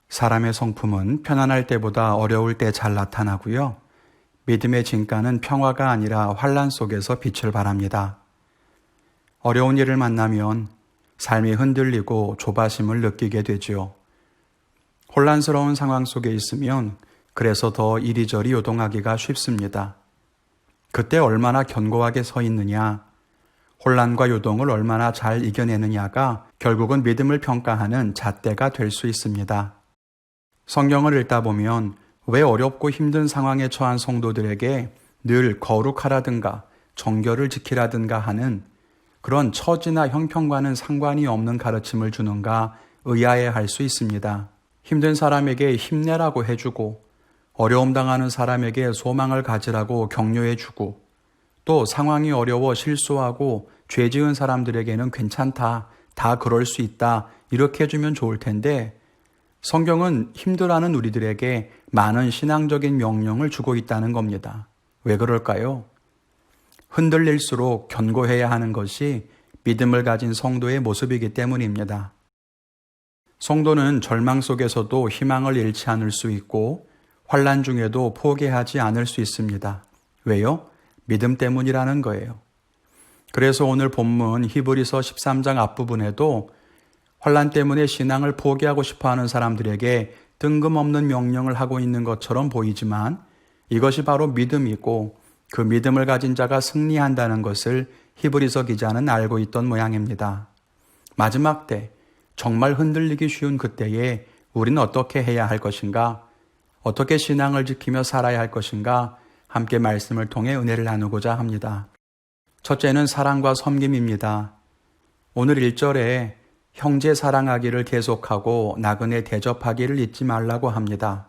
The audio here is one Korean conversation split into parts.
사람의 성품은 편안할 때보다 어려울 때 잘 나타나고요. 믿음의 진가는 평화가 아니라 환란 속에서 빛을 발합니다. 어려운 일을 만나면 삶이 흔들리고 조바심을 느끼게 되지요. 혼란스러운 상황 속에 있으면 그래서 더 이리저리 요동하기가 쉽습니다. 그때 얼마나 견고하게 서 있느냐, 혼란과 요동을 얼마나 잘 이겨내느냐가 결국은 믿음을 평가하는 잣대가 될 수 있습니다. 성경을 읽다 보면 왜 어렵고 힘든 상황에 처한 성도들에게 늘 거룩하라든가 정결을 지키라든가 하는 그런 처지나 형편과는 상관이 없는 가르침을 주는가 의아해할 수 있습니다. 힘든 사람에게 힘내라고 해주고 어려움 당하는 사람에게 소망을 가지라고 격려해주고 또 상황이 어려워 실수하고 죄 지은 사람들에게는 괜찮다, 다 그럴 수 있다 이렇게 해주면 좋을 텐데 성경은 힘들어하는 우리들에게 많은 신앙적인 명령을 주고 있다는 겁니다. 왜 그럴까요? 흔들릴수록 견고해야 하는 것이 믿음을 가진 성도의 모습이기 때문입니다. 성도는 절망 속에서도 희망을 잃지 않을 수 있고 환난 중에도 포기하지 않을 수 있습니다. 왜요? 믿음 때문이라는 거예요. 그래서 오늘 본문 히브리서 13장 앞부분에도 환난 때문에 신앙을 포기하고 싶어하는 사람들에게 뜬금없는 명령을 하고 있는 것처럼 보이지만 이것이 바로 믿음이고 그 믿음을 가진 자가 승리한다는 것을 히브리서 기자는 알고 있던 모양입니다. 마지막 때 정말 흔들리기 쉬운 그때에 우리는 어떻게 해야 할 것인가? 어떻게 신앙을 지키며 살아야 할 것인가? 함께 말씀을 통해 은혜를 나누고자 합니다. 첫째는 사랑과 섬김입니다. 오늘 1절에 형제 사랑하기를 계속하고 나그네 대접하기를 잊지 말라고 합니다.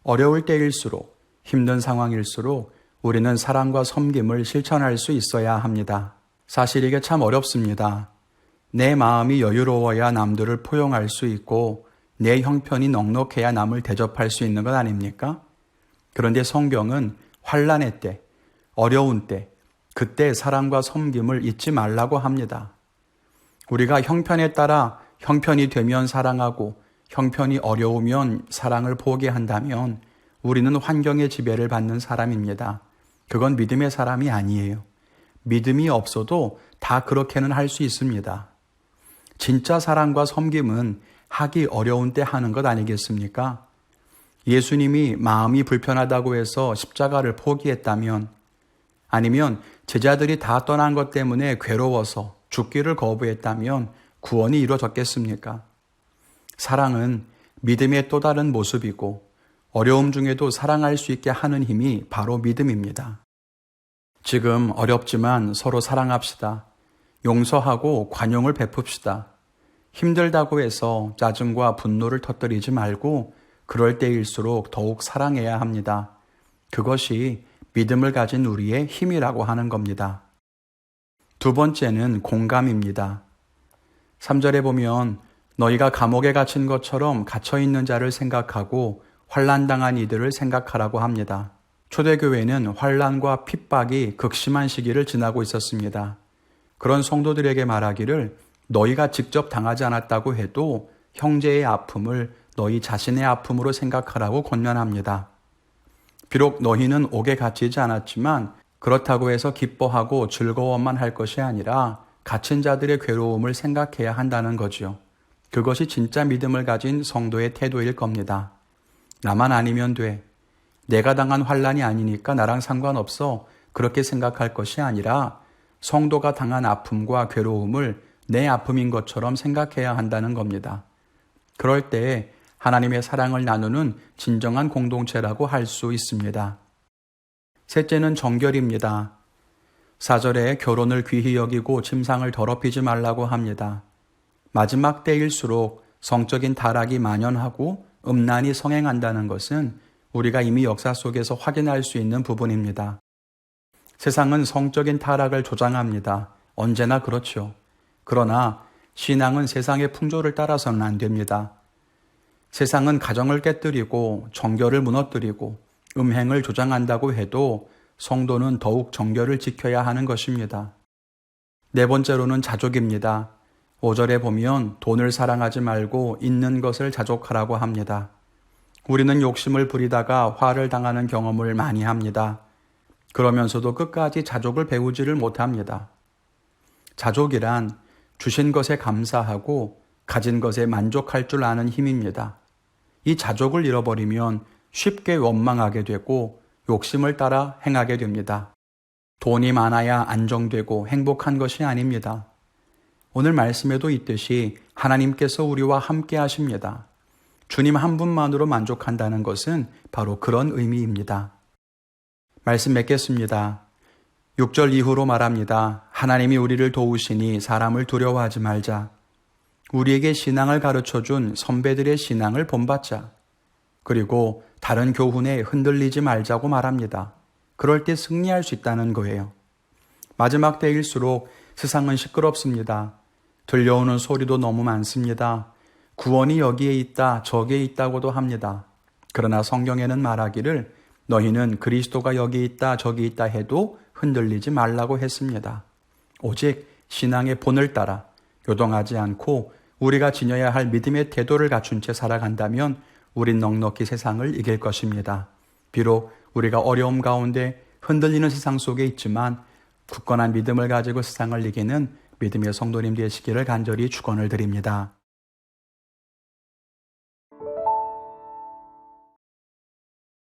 어려울 때일수록 힘든 상황일수록 우리는 사랑과 섬김을 실천할 수 있어야 합니다. 사실 이게 참 어렵습니다. 내 마음이 여유로워야 남들을 포용할 수 있고 내 형편이 넉넉해야 남을 대접할 수 있는 것 아닙니까? 그런데 성경은 환난의 때, 어려운 때, 그때 사랑과 섬김을 잊지 말라고 합니다. 우리가 형편에 따라 형편이 되면 사랑하고 형편이 어려우면 사랑을 포기한다면 우리는 환경의 지배를 받는 사람입니다. 그건 믿음의 사람이 아니에요. 믿음이 없어도 다 그렇게는 할 수 있습니다. 진짜 사랑과 섬김은 하기 어려운 때 하는 것 아니겠습니까? 예수님이 마음이 불편하다고 해서 십자가를 포기했다면 아니면 제자들이 다 떠난 것 때문에 괴로워서 죽기를 거부했다면 구원이 이루어졌겠습니까? 사랑은 믿음의 또 다른 모습이고 어려움 중에도 사랑할 수 있게 하는 힘이 바로 믿음입니다. 지금 어렵지만 서로 사랑합시다. 용서하고 관용을 베풉시다. 힘들다고 해서 짜증과 분노를 터뜨리지 말고 그럴 때일수록 더욱 사랑해야 합니다. 그것이 믿음을 가진 우리의 힘이라고 하는 겁니다. 두 번째는 공감입니다. 3절에 보면 너희가 감옥에 갇힌 것처럼 갇혀있는 자를 생각하고 환난당한 이들을 생각하라고 합니다. 초대교회는 환난과 핍박이 극심한 시기를 지나고 있었습니다. 그런 성도들에게 말하기를 너희가 직접 당하지 않았다고 해도 형제의 아픔을 너희 자신의 아픔으로 생각하라고 권면합니다. 비록 너희는 옥에 갇히지 않았지만 그렇다고 해서 기뻐하고 즐거워만 할 것이 아니라 갇힌 자들의 괴로움을 생각해야 한다는 거죠. 그것이 진짜 믿음을 가진 성도의 태도일 겁니다. 나만 아니면 돼. 내가 당한 환난이 아니니까 나랑 상관없어. 그렇게 생각할 것이 아니라 성도가 당한 아픔과 괴로움을 내 아픔인 것처럼 생각해야 한다는 겁니다. 그럴 때 하나님의 사랑을 나누는 진정한 공동체라고 할 수 있습니다. 셋째는 정결입니다. 4절에 결혼을 귀히 여기고 침상을 더럽히지 말라고 합니다. 마지막 때일수록 성적인 타락이 만연하고 음란이 성행한다는 것은 우리가 이미 역사 속에서 확인할 수 있는 부분입니다. 세상은 성적인 타락을 조장합니다. 언제나 그렇죠. 그러나 신앙은 세상의 풍조를 따라서는 안 됩니다. 세상은 가정을 깨뜨리고 정결을 무너뜨리고 음행을 조장한다고 해도 성도는 더욱 정결을 지켜야 하는 것입니다. 네 번째로는 자족입니다. 5절에 보면 돈을 사랑하지 말고 있는 것을 자족하라고 합니다. 우리는 욕심을 부리다가 화를 당하는 경험을 많이 합니다. 그러면서도 끝까지 자족을 배우지를 못합니다. 자족이란 주신 것에 감사하고 가진 것에 만족할 줄 아는 힘입니다. 이 자족을 잃어버리면 쉽게 원망하게 되고 욕심을 따라 행하게 됩니다. 돈이 많아야 안정되고 행복한 것이 아닙니다. 오늘 말씀에도 있듯이 하나님께서 우리와 함께 하십니다. 주님 한 분만으로 만족한다는 것은 바로 그런 의미입니다. 말씀 맺겠습니다. 6절 이후로 말합니다. 하나님이 우리를 도우시니 사람을 두려워하지 말자. 우리에게 신앙을 가르쳐준 선배들의 신앙을 본받자. 그리고 다른 교훈에 흔들리지 말자고 말합니다. 그럴 때 승리할 수 있다는 거예요. 마지막 때일수록 세상은 시끄럽습니다. 들려오는 소리도 너무 많습니다. 구원이 여기에 있다, 저기에 있다고도 합니다. 그러나 성경에는 말하기를 너희는 그리스도가 여기 있다, 저기 있다 해도 흔들리지 말라고 했습니다. 오직 신앙의 본을 따라 요동하지 않고 우리가 지녀야 할 믿음의 태도를 갖춘 채 살아간다면 우린 넉넉히 세상을 이길 것입니다. 비록 우리가 어려움 가운데 흔들리는 세상 속에 있지만 굳건한 믿음을 가지고 세상을 이기는 믿음의 성도님 되시기를 간절히 축원을 드립니다.